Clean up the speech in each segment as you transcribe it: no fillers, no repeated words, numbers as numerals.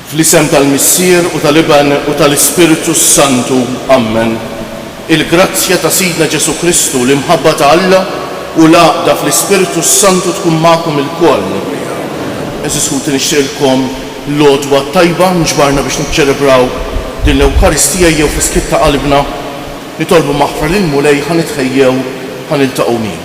Fl-isem tal-Missier u tal-Iban u tal-Ispiritu Santu. Amen. Il-grazzja ta' Sidna Ġesu Kristu l-imħabba ta' Alla u l-għaqda fl-Ispiritu Santu tkun magħkom il-koll. Eżis ħuti nixtieqilkom l-għodwa tajba nġbarna biex niċċelebraw din l-Ewkaristija jew fl-iskiet ta' qalbna nitolbu maħfra lil Mulej ħanitħejjew ħaniltaqgħu miegħu.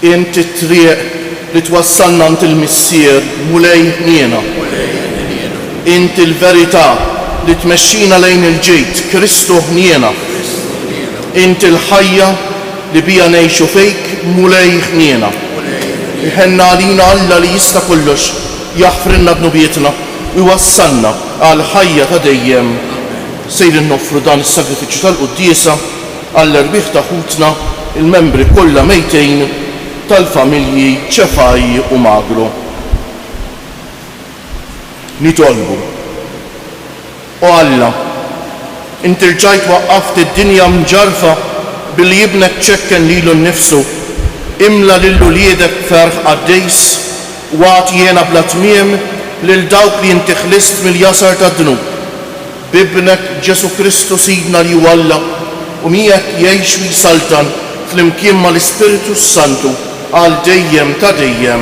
Inti t-triq li twassalna ant il-Missier Mulej ħniena. Inti l-verità li tmexxina lejn il-ġejt Kristu ħniena. Inti l-ħajja li bija ngħixu fejk Mulej ħniena. Iħenna għalina Alla li jista' kollox jaħfrilna b'nubietna u jwassalna għal ħajja ta' dejjem. Sejrin noffru dan is-sagrifiċċju tal-Quddiesa għall-erbieħ ta' ħutna il-membri kollha mejtejn tal-familji ċefaj u Magru. Nitolbu. O Alla, inti rġajt waqqaft id-dinja mġarfa billi jibnek ċekken lilu nnifsu, imla lillu liedek ferħ għaddejs, waqt jiena bla tmiem lil dawk li inti ħlist mill-jasar tad-dnub. Bibnek Ġesu Kristu Sidna li hu Alla u miegħek jgħix u jsaltan flimkien mal-Ispiritu Santu għal dejjem ta' dejjem.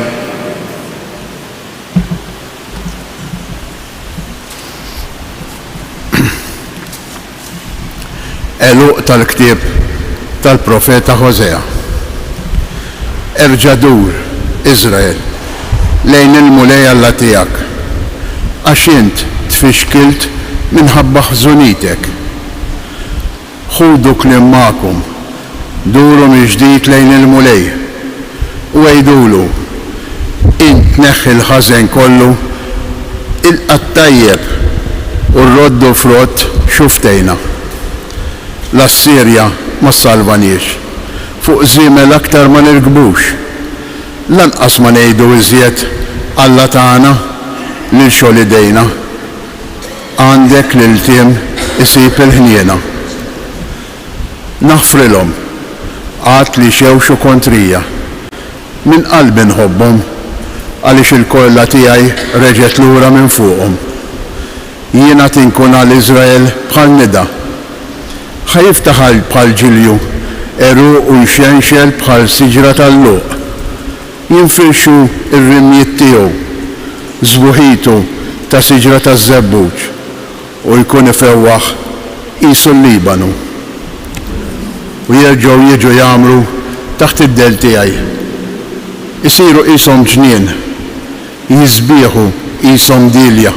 Eluq tal-ktieb tal-profeta Hosea. Erġa' dur, Iżrael, lejn il-Mulej Alla tiegħek, għax int tfixkilt minħabba ħżunitek. Ħudu kliem magħkom, duru mill-ġdid lejn il-Mulej u għejdulu, int neħħi l-ħażen kollu, il-qattajjeb u rroddu frott xuftejna. L-Assirja ma salvaniex, fuq żiemel aktar ma nirkbux, lanqas ma ngħidu iżjed Alla tagħna lil xogħol idejna. Għandek lil tiem isib il-ħniena. Naħfrilhom għad li xewxu kontrija. Min qalbi nħobbhom għaliex il-kolla tiegħi reġgħet lura minn fuqhom. Jiena tinkun għal Iżrael bħal nida. Ħajiftaħ bħal ġilju, eruq u jxenxel bħal siġra tal-luq. Jinfirxu ir-rimjiet tiegħu, żbuħitu ta' siġra taż-żebbuġ u jkun ifewwaħ qisu l-Libanu. U jerġgħu jiġu jagħmlu taħt id-del tiegħi. Isiru qishom ġnien, jiżbieħu qishom dilja,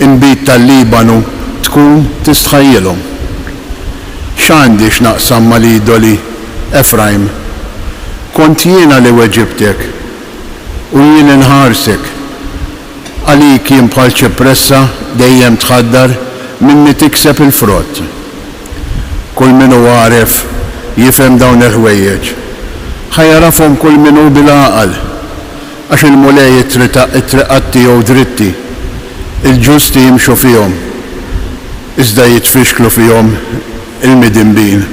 inbit tal-Libanu tkun tistħajjilhom. X'għandi x'naqsam mal-idoli Efraim, kont jiena li weġibtek u jien inħarsek, għalik jien bħal ċipressa dejjem tħaddar minni tikseb il-frott. Kull min hu għaref jifhem dawn il-ħwejjeġ. ħajarafhom kull min hu bil-għaqal, għax il-Mulej it-triqat tiegħu dritti, il-ġusti jimxu fihom, iżda jitfixklu fihom il-midinbin.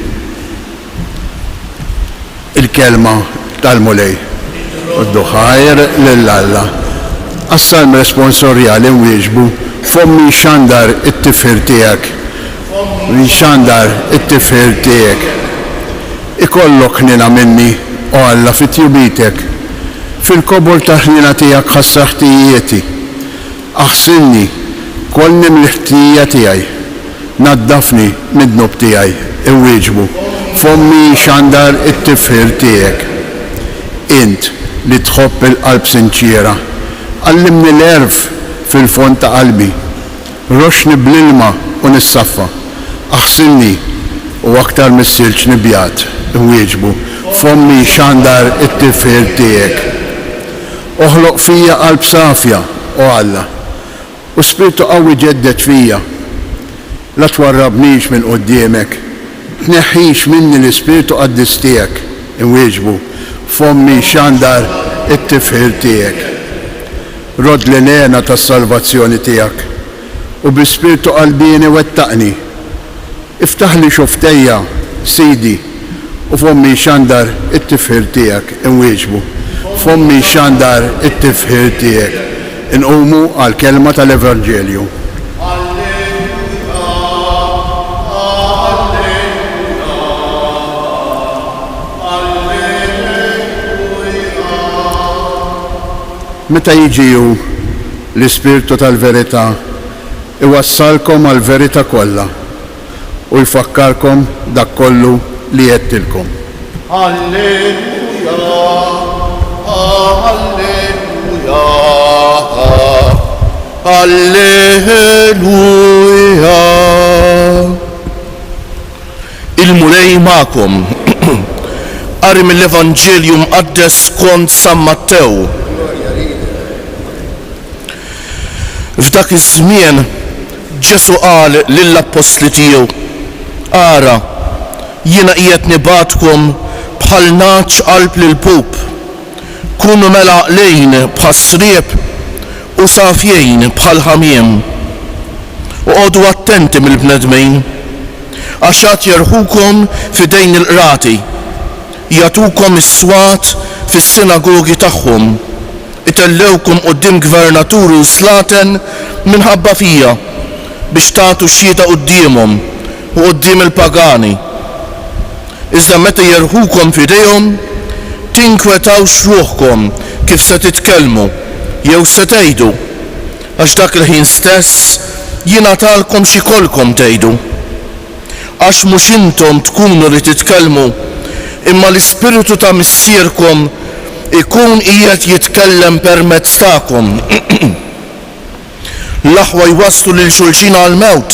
Il-kelma tal-Mulej. Udduħajr lill-Alla. Għas-salm responsorjali nwieġbu fommi xandar it-tifħir tiegħek. Xandar it-tifħir tiegħek. Ikollok ħnina minni o Alla fit-tjubitek, fil-kobor ta' ħnina tiegħek ħassaħtijieti. Aħsilni kolli mill-ħtija tiegħi, naddafni mid-dnub tiegħi, iwieġbu, fommi xandar it-tifħir tiegħek. Int li tħobb il-qalb sinċiera, għallimni l-erf fil-fond ta' qalbi, roxni bl-ilma u nissaffa, aħsilni u aktar mis-silġ nibjat, iwieġbu, fommi xandar it-tifħir tiegħek. Oħloq fija qalb safja, o Alla, u spiritu qawwi ġeddet fija. La twarrabnix minn quddiemek, tneħħix minni l-ispiritu qaddis tiegħek, inwieġbu, fommi xandar it-tifħir tiegħek. Rod l-nena tas-salvazzjoni tiegħek u bi spiritu qalbini wettaqni Iftaħ li xuftejja, Sidi, u fommi xandar it-tifħir tiegħek inwieġbu. Fommi xandar it-tifħir tiegħek. Inqumu għal-kelma tal-Evanġelju. Meta jiġiju l-Ispirtu tal-Verità, iwassalkom għal-verità kollha u jfakkarkom dak kollu li jettilkom. Alleluja, alleluja, alleluja. Il-mulej ma'kom. Qari mill-Evanġelju mqaddes skont San Mattew. F'dak iż-żmien Ġesu qal lill-apostli tiegħu: Ara, jiena qiegħed nibgħatkom bħal naċ qalb lil pup. Kunu melaqlejn bħal sriep u safjejn bħal ħamiem. Uqgħodu attenti mill-bnedmin għax għad jerħukom f'idejn il-qrati, jagħtukom is-swat fis-sinagogi tagħhom, itellewkom quddiem gvernaturi u slaten minħabba fija biex tagħtu xhieda quddiemhom u quddiem il-pagani. Iżda meta jerħukom f'idejhom, tinkwetawx ruħkom kif se titkellmu jew se tgħidu, għax dak il-ħin stess jingħatalkom xi kolkom tgħidu. Għax mhux intom tkunu li titkellmu, imma l-Ispiritu ta' Missierkom ikun qiegħed jitkellem permezz tagħkom. L-aħwa jwasslu lil xulxin għall-mewt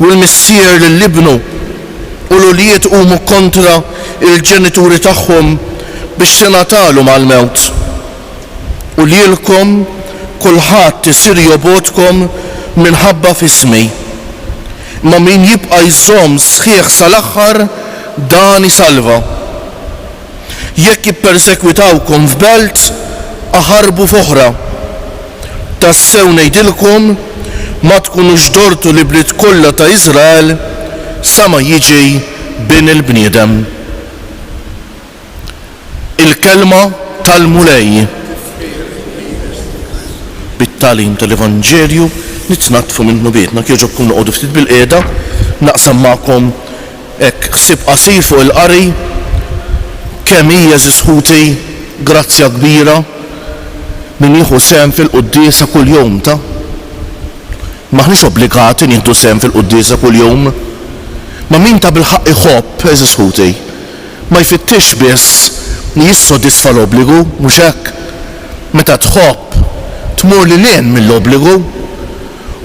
u l-missier lill-ibnu u l-ulijiet qumu kontra il-ġenituri tagħhom biex tingħatalhom għall-mewt. U lilkom kulħadd isir jobodkom minħabba f'ismi. Ma min jibqa' jżomm sħiħ sal-aħħar dan isalva. Jekk jippersekwitawkom f'belt, aħarbu f'oħra. Tassew ngħidilkom ma tkunux dortu li bliet kollha ta' Iżrael sa ma jiġi bin il-bniedem. Il-kelma tal-mulej. Bit-tagħlim tal-Evanġelju nitnatfu minnu bietna kif ġobkom noqogħdu ftit bil-qiegħda, naqsam magħkom hekk ħsieb qasir fuq il-qari kemm hija żisħuti grazzja kbira min jieħu sehem fil-quddiesa kuljum ta'. Maħniex obbligati nieħdu sehem fil-quddiesa kuljum. Ma min ta' bil-ħaq iħobb żisħuti ma jfittix biss li jissodisfa l-obbligu, mhux hekk. Meta tħobb tmur lil hinn mill-obbligu.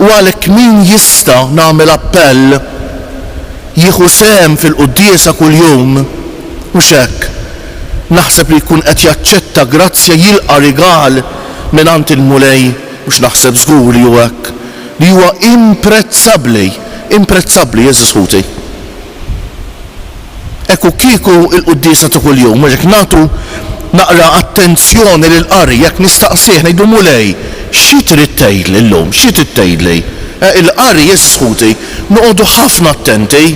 U għalhekk min jista' nagħmel appell jieħu sehem fil-quddiesa kuljum, mhux hekk. Naħseb li jkun qed jaċċetta grazzja jilqa' rigal mingħand il-mulej, mhux naħseb żgur li huwa hekk, li huwa imprezzabbli jeżisħuti. Ekku kieku l-quddiesa ta' kuljum, mhux hekk nagħtu naqra attenzjoni lil qari jekk nistaqsih ngħidu mulej, xi trid tgħidli llum, xi trid tgħidli? Il-qari jeżisħuti noqogħdu ħafna attenti,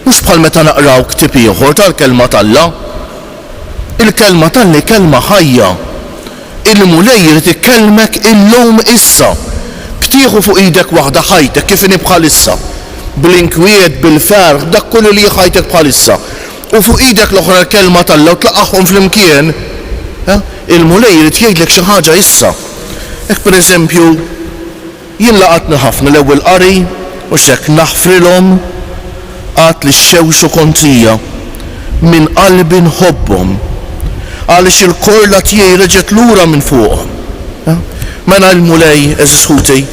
mhux bħal meta naqraw ktieb ieħor tal-kelma tal-Alla. Il-kelma tal-li kelma ħajja. Il-mulej irid ikellmek illum issa. Btieħu fuq idek waħda ħajtek kif inhi bħalissa. Bil-inkwiet, bil-ferħ, dak kollu li ħajtek bħalissa. U fuq idek l-oħra l-kelma tal-Alla u tlaqahom flimkien. Il-mulej irid jgħidlek xi ħaġa issa. Hekk pereżempju jien laqatni ħafna l-ewwel qari u hekk naħfrilhom qatt li xewxu kontrija min qalbi nħobbhom. Għaliex il-korla tiegħi reġgħet lura minn fuqhom. Mela l-mulej eżisħuti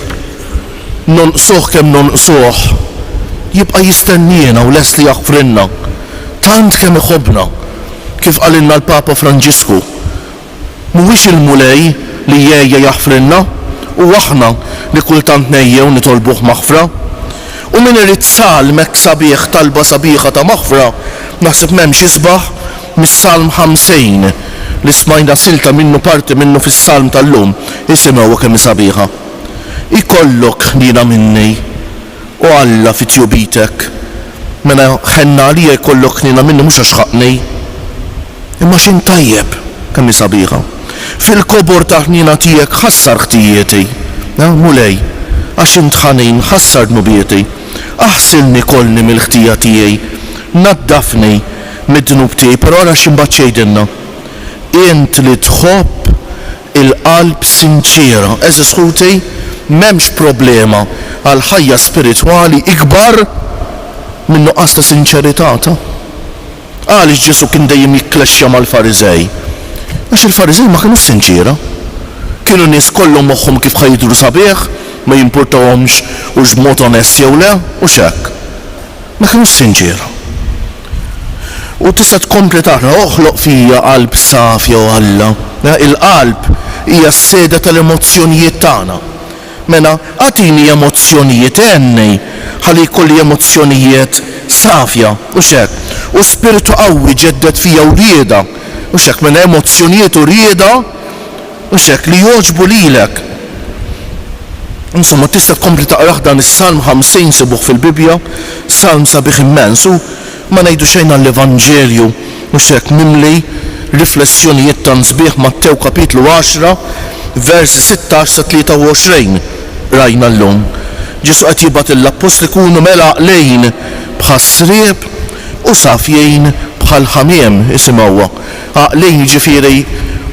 nonqsuh kemm nonqsuh jibqa' jistennina u lest li jaħfrilna tant kemm iħobbna kif qalilna l-Papa Franġisku. Mhuwiex il-mulej li jgħejja jaħfrilna u aħna li kultant ngħejjew nitolbuh maħfra. U min irid salm hekk sabiħ talba sabiħa ta' maħfra naħseb m'hemmx isbaħ mis-Salm 50 li smajna silta minnu parti minnu fis-Salm tal-lum isimgħu kemm sabiħa. Ikollok ħnina minni u Alla fi tjubitek Mela ħenna li jkollok ħnina minni mhux għax ħaqni. Imma x'in tajjeb kemm sabiħa. Fil-kobor ta' ħnina tiegħek ħassar ħtijieti. Mulej, għax int ħanin ħassar dnubieti. Aħsilni kollni mill-ħtija tiegħi. Naddafni mid-dnub tiegħi, però ara x'imbagħad xejdilna. Int li tħobb il-qalb sinċira. Eżis ħuti, m'hemmx problema għal ħajja spiritwali ikbar minn nuqqas ta' sinċerità. Għaliex Ġesu kien dejjem jikklexxa mal-Fariżej. Għax il-Fariżej ma kienu sinċira. Kienu nies kollhom moħħhom kif ħajdru sabiħ, ma jimpurtawhomx u x'mod onest jew le, u x'hekk. Ma kienu sinċira. U tista' tkompli tara oħloq fija qalb safja u Alla. Il-qalb hija s-seda tal-emozzjonijiet tagħna. Mela għatini emozzjonijiet enni ħalli jkolli emozzjonijiet safja u xek. U spiritu qawwi ġeddet fija u rieda u xek minn emozzjonijiet u rieda u xek li joġbu lilek. Insomma tista' tkompli taqrah dan is-Salm 50 sibuh fil-Bibja, Salm sabiħ immens u ma ngħidu xejn għall-Evanġelju u xek mimli riflessjonijiet ta' sbieħ Mattew kapitlu 10 versi 16 sa 23 rajna llum. Ġesu qed jibgħat l-apostli kunu mela lejn bħal srieb u safjejn bħal ħamiem isimgħuha. Lejn jiġifieri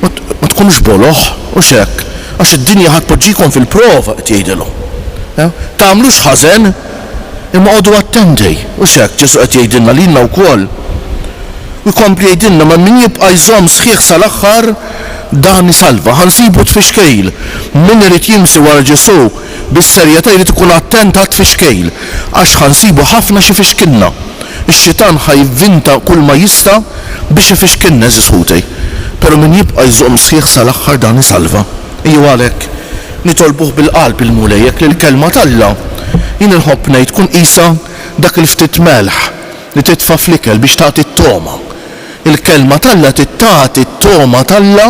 ma tkunux boloħ u xekk għax id-dinja ħadd poġġikom fil-prova qed jgħidilhom. Tagħmlux ħażen imma qogħdu attenti u xekk Ġesu qed jgħidilna lilna wkoll. U jkompli jgħidilna ma min jibqa' jżomm sħiħ sal-aħħar dan isalva. Ħansibu tfixkejl. Min irid jimsi wara Ġesu bis-serjetà jrid ikun attent għat tfixkejl għax ħansibu ħafna xi fixkilna. Ix-xitan ħajvvinta kull ma jista' biex ifixkilna eżis ħutej. Però min jibqa' jżomm sħiħ sal-aħħar dan isalva. Ejju għalhekk nitolbuh bil-qalb il-mulejjek li l-kelma talla jien inħobb ngħid tkun qisha dak il-ftit melħ li titfa' fl-ikel biex tagħti t-toma. Il-kelma talla tagħti t-toma talla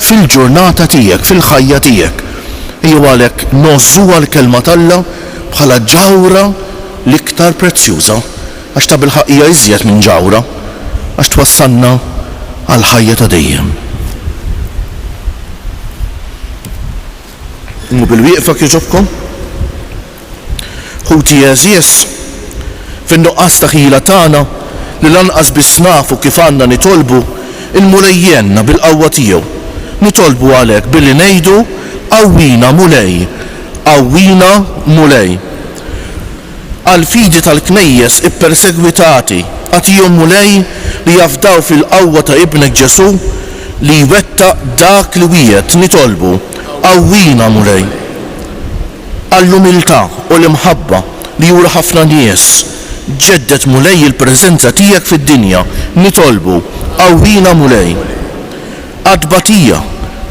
fil-ġurnata tiegħek, fil-ħajja tiegħek. Ejju għalhekk nożżuha l-kelma talla bħala ġawra l-iktar prezzjuża għax ta' bil-ħaqija iżjed minn ġawra għax twassalna għal ħajja ta' dejjem. Imma bil-wieqfa kieġobkom? Ħuti Jeżies fin-nuqqas ta' ħila tagħna li lanqas biss nafu kif għandna nitolbu il-mulejjenna bil-qawwa tiegħu. Nitolbu għalhekk billi ngħidu qawwina mulej, qawwina mulej. Għal-fidi tal-knejjes ippersegwitati għatihom mulej li jafdaw fil-qawwa ta' ibnek Ġesu li jwettaq dak li wiegħed nitolbu qawwina mulej. Għall-umiltà u l-imħabba li jura ħafna nies ġeddet mulej il-preżenza tiegħek fid-dinja nitolbu qawwina mulej. Qadbatija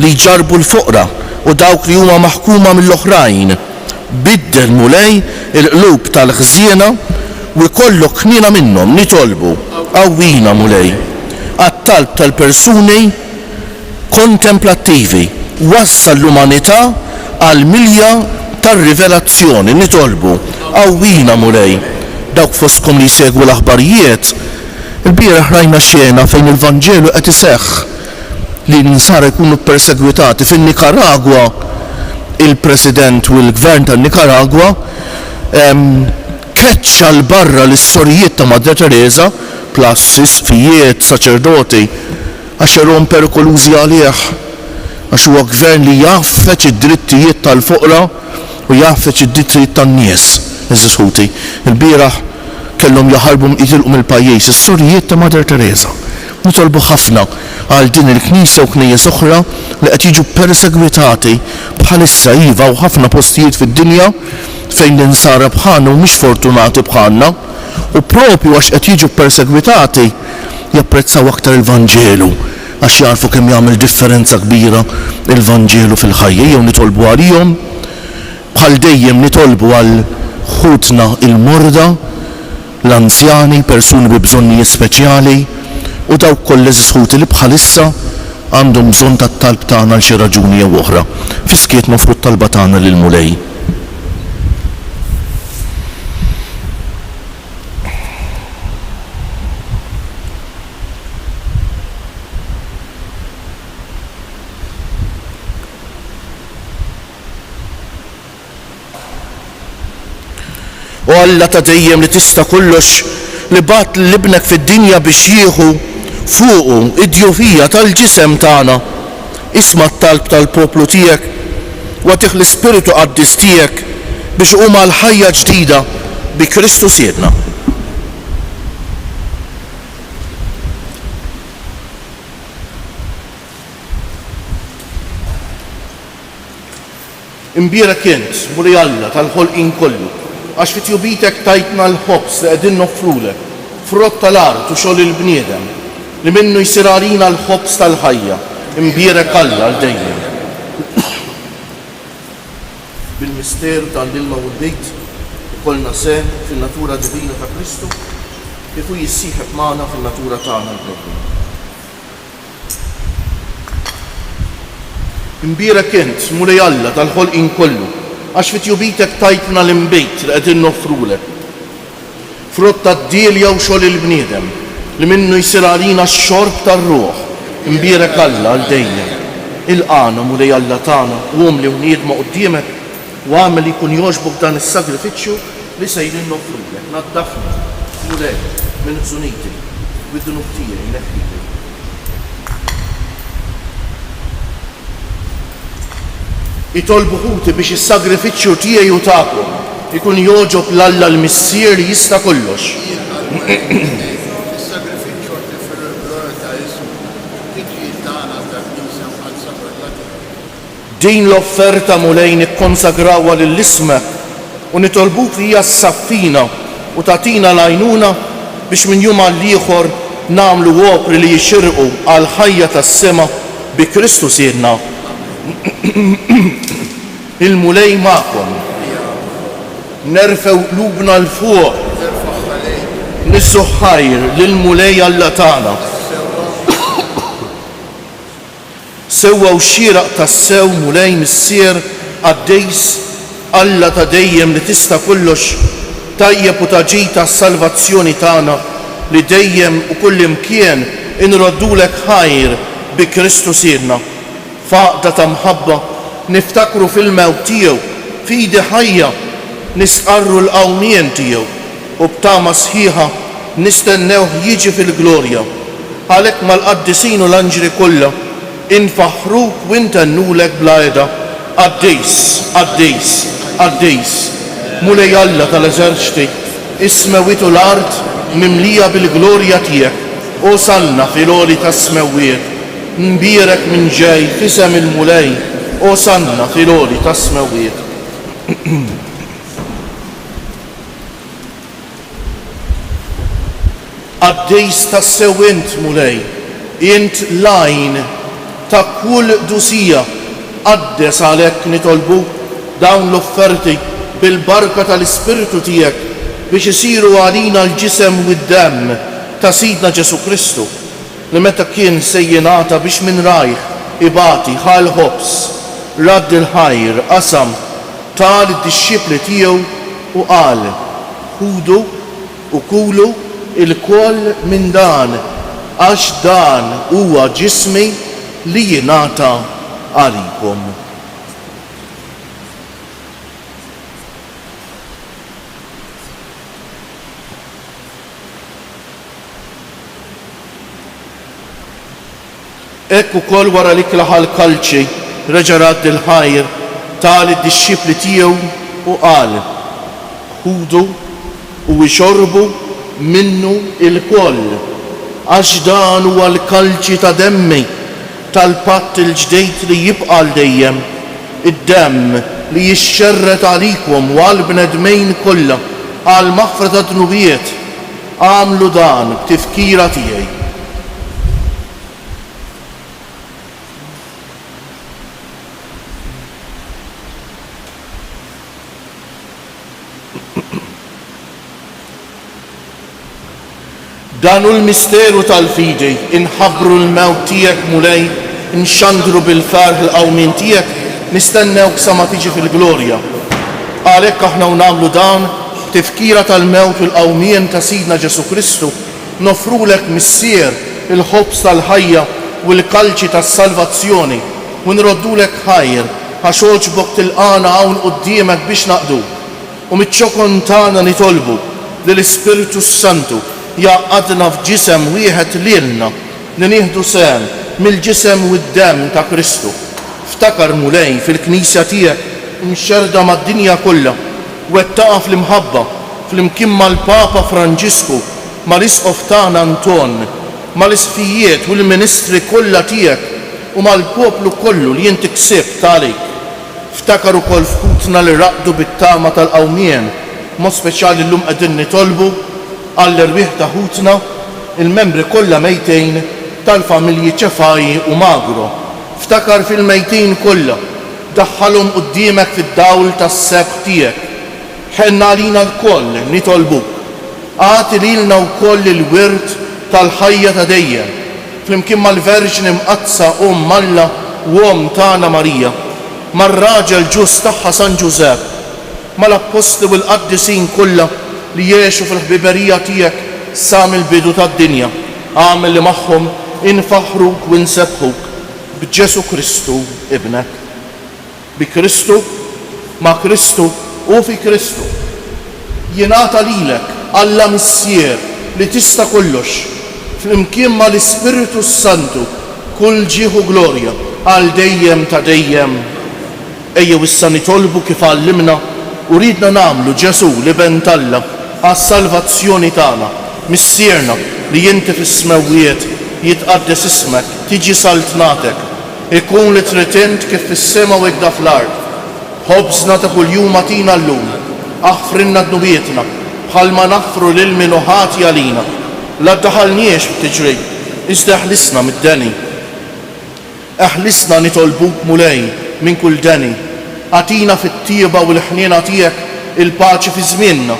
li jġarbu l-foqra u dawk li huma maħkuma mill-oħrajn biddel mulej il-qlub tal-ħżiena u jkollok ħnina minnhom nitolbu qawwina mulej. Għat-talb tal-persuni kontemplattivi wassal l-umanità għal milja tar-rivelazzjoni nitolbu qawwina mulej. Dawk fostkom li jsegwu l-aħbarijiet, il-bieraħ rajna xena fejn il-Vanġelu qed iseħħ li l-insara jkunu persegwitati fin-Nikaragwa. Il-President u l-Gvern tan-Nikaragwa keċċa l-barra l-istorijiet ta' Madre Teresa, plassis, fijiet, saċerdoti, għax erom perikolużi għalih, għax huwa gvern li jaffeċ id-drittijiet tal-foqra u jaffeċ id-drittijiet tan-nies. Eżis ħuti, il-bieraħ kellhom jaħarbu jitilqu mill-pajjiż is-sorijiet ta' Madre Teresa. Nitolbu ħafna għal din il-Knisja u knejjes oħra li qed jiġu persegwitati bħalissa iva u ħafna postijiet fid-dinja fejn l-insara bħalna u mhix fortunati bħalna u propju għax qed jiġu persegwitati japprezzaw aktar il-Vanġelu għax jarfu kemm jagħmel differenza kbira il-Vanġelu fil-ħajja. Jew nitolbu għalihom bħal dejjem nitolbu għal ħutna il-morda, l-anzjani, persuni bi bżonnijiet speċjali u dawk kollha ħuti li bħalissa għandhom bżonn tat-talb tagħna għal xi raġuni jew oħra. Fiskiet mofrut talba tagħna lil mulej. u Alla ta' dejjem li tista' kollox li bat l-ibnek fid-dinja biex jieħu fuqu id-djufija tal-ġisem tagħna. Isma' t-talb tal-poplu tiegħek u għatih l-Ispiritu qaddis tiegħek biex huma l-ħajja ġdida bi Kristu siedna. Imbierek int, muri Alla tal-ħolqien kollu, għax fit jubitek tajtna l-ħobs li qegħdin noffrulek, frott tal-art u xogħol il-bniedem, li minnu jsir għalina l-ħobs tal-ħajja. Imbierek Alla għal dejjem. Bil-misteru tal-ilma u l-bejt ikollna sehem fin-natura divina ta' Kristu kif hu jissieħeb magħna fin-natura tagħna l-bnedmin. Imbierek int, muri Alla tal-ħolqien kollu, għax fit jubitek tajtna l-imbejt li qegħdin noffrulek, frott tad-dielja u xogħol il-bniedem li minnu jsir għalina x-xorb tar-ruħ. Imbierek Alla għal dejjem. Il-qana muri Alla tagħna u li wniedma quddiemek u għamel li jkun jogħġbok dan is-sagrifiċċju li sejrin noffrulek. Naddafni mulej minn ħżunieti u d-dunub tiegħi neħħili. Itolbu ħuti biex is-sagrifiċċju tiegħi u tagħkom ikun jogħġob l-Alla l-Missier li jista' kollox. Din l-offerta mulej nikkonsagrawha lill-ismek u nitolbuk li hija s-saffina u tagħtina l-għajnuna biex minn jum għal ieħor nagħmlu opri li jixirqu għal ħajja tas-sema bi Kristu siedna. Il-mulej magħkom. Nerfew qlubna l-fuq. Nissu ħajr lill-mulej Alla tagħna. Sewwa u xieraq tas-sew mulej missier għaddejs Alla ta' dejjem li tista' kollox tajjeb u taġid tas-salvazzjoni tagħna li dejjem u kull imkien inroddulek ħajr bi Kristu siedna. Faqda ta' mħabba niftakru fil-mewt tiegħu f'idi ħajja nisqarru l-qawmien tiegħu u b'tama sħiħa nistennewh jiġi fil-glorja. Għalhekk mal-qaddisin u l-anġli kollha infaħruk u intennulek bla għeda. Għaddejs, għaddejs, għaddejs. Mulej Alla tal-eżerċti, ismewitu l-art mimlija bil-glorja tiegħek u sanna fil-għoli tas-smewwiet. Imbierek minn ġej fisem il-mulej u sanna fil-għoli tas-smewwiet. Għaddejs tas-sewwint mulej, int lajn ta' kull dusija għaddes għalhekk nitolbu dawn l-offerti bil-barka tal-Ispiritu tiegħek biex isiru għalina l-ġisem u d-demm ta' Sidna Ġesu Kristu li meta kien sejjenata biex minn rajh ibati ħal ħobs radd il-ħajr qasam tal id-dixxipli tiegħu u qal ħudu u kulu il-koll minn dan għax dan huwa ġismi li jingħata għalikom. Hekk ukoll wara li klaħa l-kalċi reġa' radd il-ħajr tal id-dixxipli tiegħu u qal ħudu u ixorbu minnu il-koll għax dan huwa l-kalċi ta' demmi tal-patt il-ġdejt li jibqa' dejjem, id-demm li jixxerret għalikom u għall-bnedmejn kollha għal maħfra ta' dnubiet. Għamlu dan b'tifkira tiegħi. Dan hu l-misteru tal-fidi, inħabbru l-mewt tiegħek mulej, inxandru bil-farħ l-qawmien tiegħek, nistennewk sa ma tiġi fil-glorja. Għalhekk aħna nagħmlu dan tifkira tal-mewt u l-qawmien ta' Sidna Ġesu Kristu, nofrulek missier il-ħobs tal-ħajja u l-kalċi tas-salvazzjoni u nroddulek ħajr għax oġbok tilqana hawn quddiemek biex naqduk. u mit-ċokon tagħna nitolbu li l-Ispiritu Santu jaqadna f'ġisem wieħed lilna li nieħdu sehem mill-ġisem u d-demm ta' Kristu. Ftakar mulej fil-Knisja tiegħek mxerda mad-dinja kollha wettaqa fl-imħabba fl-imkien mal-Papa Franġisku, mal-Isqof tagħna Anton, mal-isfijiet u l-ministri kollha tiegħek u mal-poplu kollu li inti ksibt għalik. Ftakar ukoll f'kutna li raqdu bit-tama tal-qawmien, mod speċjali llum qegħdin nitolbu għall-irwieħ ta' ħutna il-membri kollha mejtejn tal-familji Ċefaji u Magro. Ftakar fil-mejtin kollha, daħħalhom quddiemek fid-dawl tas-sebħ tiegħek. Ħenna għalina l-koll nitolbuk. Għati lilna wkoll il-wirt tal-ħajja ta' dejjem, flimkien mal-Verġni Mqazza Alla u tagħna Marija, mar-raġel ġust tagħha San Ġusepp, mal-Apostli u l-Qaddisin kollha li jgħixu fil-ħbiberija tiegħek sa mill-bidu tad-dinja. Għamel li magħhom infaħruk u nsebħuk b'Ġesu Kristu ibnek. Bi Kristu, ma' Kristu u fi Kristu. Jingħata lilek Alla Missier li tista' kollox, flimkien ma' l-Ispiritu Santu kull ġieħu glorja għal dejjem ta' dejjem. Ejjew issa nitolbu kif għallimna u ridna nagħmlu Ġesu li ben Alla għas-salvazzjoni tagħna. Missierna li inti fis-smewwiet jitqaddes ismek, tiġi saltnatek, ikun li trid int kif fis-sema u hekk fl-ard. Ħobżna ta' kuljum atina llum, aħfrinna dnubietna bħalma naħfru lil min ħati għalina. La ddaħalniex f'tiġri, iżda eħlisna mid-deni. Eħlisna nitolbuk mulej minn kull deni. Atina fit-tieba u l-ħniena tiegħek il-paċi fi żmienna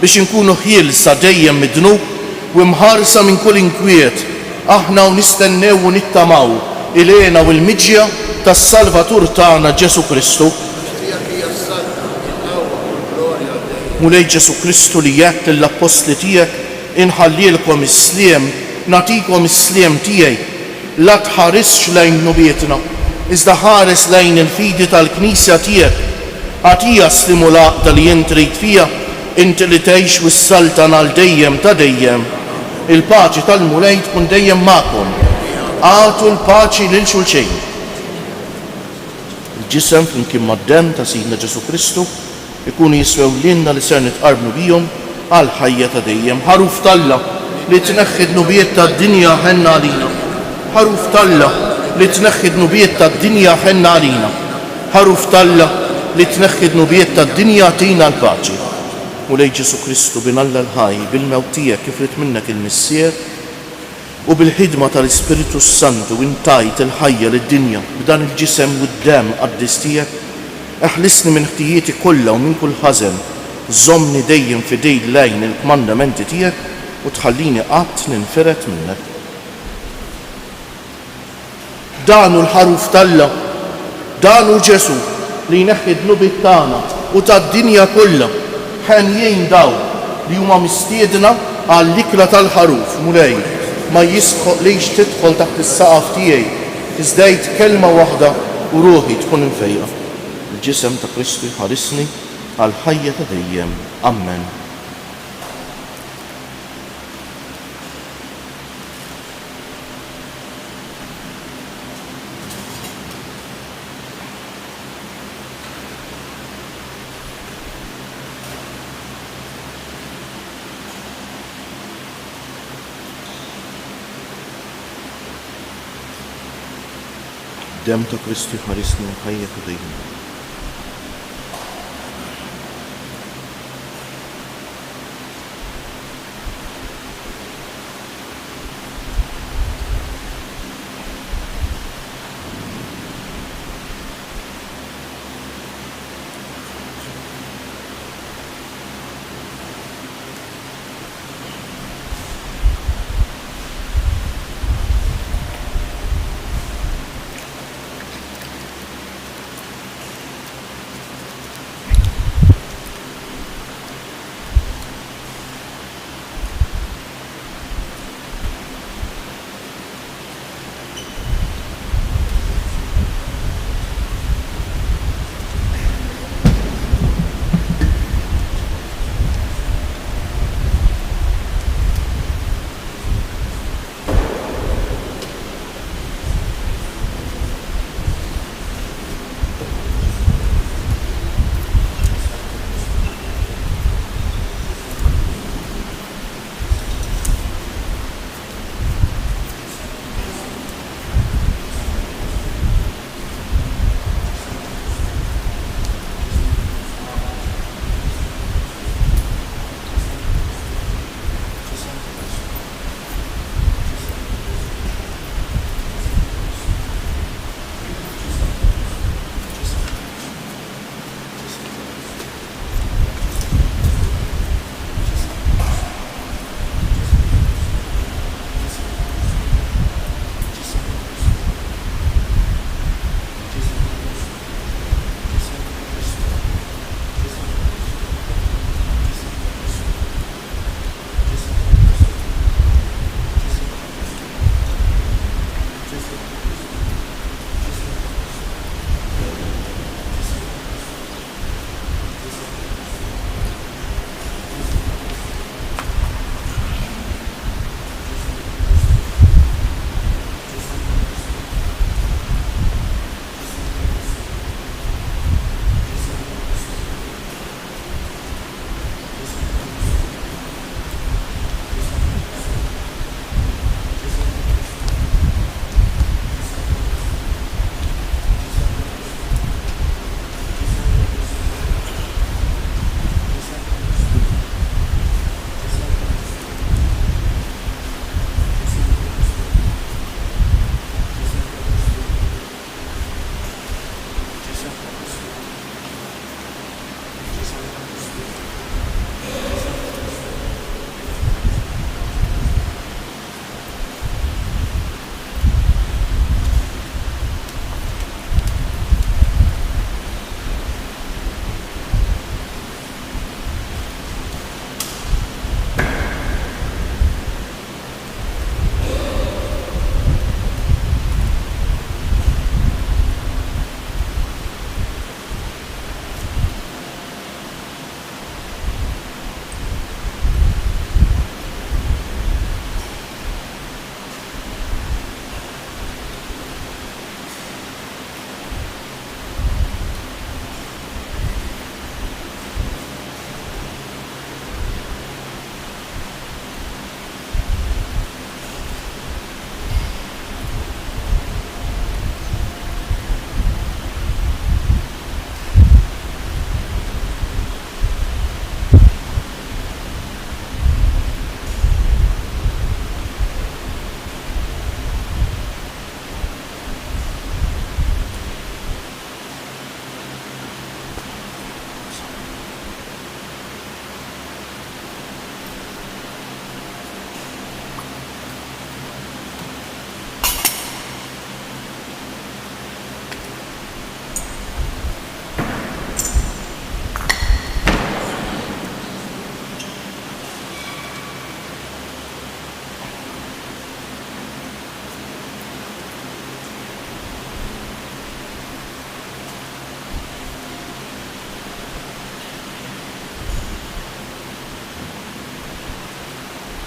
biex inkunu ħielsa dejjem mid-dnub u mħarsa minn kull inkwiet. Aħna u nistennew u nittamaw il-għena u l-miġja tas-Salvatur tagħna Ġesu Kristu. Mulej Ġesu Kristu li jgħid lill-Apostli tiegħek inħallilkom is-sliem, nagħtikom is-sliem tiegħi. La tħarisx lejn nubietna, iżda ħares lejn il-fidi tal-Knisja tiegħek. Għatija slimu l-għaqda li jint trid fija, inti li tgħix wis-saltan għal dejjem ta' dejjem. Il-paċi tal-mulej tkun dejjem magħkom. Għatu l-paċi lil xulxejn. Il-ġisem flimkien mad-demm ta' Sidna Ġesu Kristu ikunu jiswew lilna li ser nitqarbnu bihom għal ħajja ta' dejjem. Ħaruf talla li tneħħi d-nubiet tad-dinja ħenna għalina. Ħaruf talla li tneħħi d-nubiet tad-dinja ħenna għalina. Ħaruf talla li tneħħi d-nubiet tad-dinja tina l-paċi. Mulej Ġesu Kristu bin Alla l-ħaj bil-mewt tiegħek kif rid minnek il-missier u bil-ħidma tal-Ispiritu Santu intajt il-ħajja lid-dinja b'dan il-ġisem u d-demm qaddis tiegħek. Eħlisni minn ħtijieti kollha u minn kull ħażen, żommni dejjem fidej lejn il-kmandamenti tiegħek u tħallini qatt ninferet minnek. Danu l-ħaruf talla, danu Ġesu li jneħħi d-nubiet tagħna u tad-dinja kollha ħenjejn daw li huma mistiedna għall-ikla tal-ħaruf. Mulej ma jisħoq lejx tidħol taħt is-saqaf tiegħi iżdejt kelma waħda u ruħi tkun infejqa. Il-ġisem ta' Kristu jħarisni għal ħajja ta' dejjem. Amen. Dem ta' Kristu jħarisni għal ħajja ta' dejjem.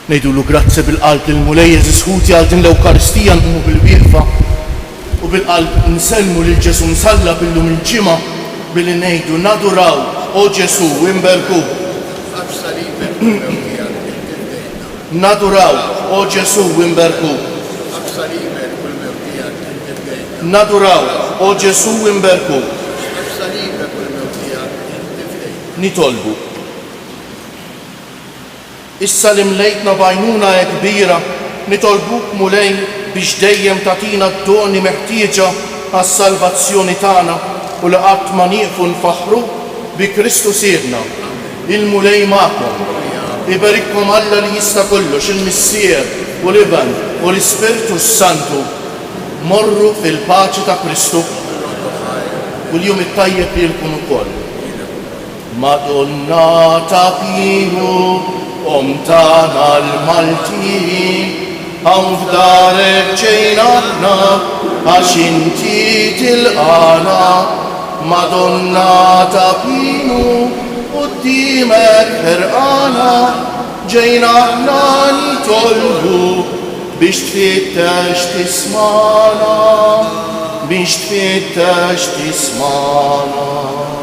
Nejdulu grazzi bil-qalb lil-mulej Jeżisħuti għal din l-Ewkaristija nqumu bil-wieqfa u bil-qalb nsellmu lil Ġesu nsalla billum il-ġimgħa billi ngħidu naduraw o Ġesu imberku. Naduraw o Ġesu imberku. Naduraw o Ġesu imberku. Nitolbu. Issa li mlejtna bajnuna kbira, nitolbuk mulej biex dejjem tatina d-doni meħtieġa għas-salvazzjoni tagħna u li qatt ma nieqfu nfaħru bi Kristu sirna. Il-mulej magħkom. Iberikkom Alla li jista' kollox, il-Missier u l-Iban u l-Ispirtu Santu. Morru fil-paċi ta' Kristu u l-jum it-tajjeb lilkom ukoll. Madonna ta' Piju, tagħna l-Maltin, hawn f'darek ġejna aħna għax inti tilqana. Madonna ta' Pinu, quddiemek ħerqana, ġejna aħna nitolbu biex tfittex tismana, biex tfittex tismana.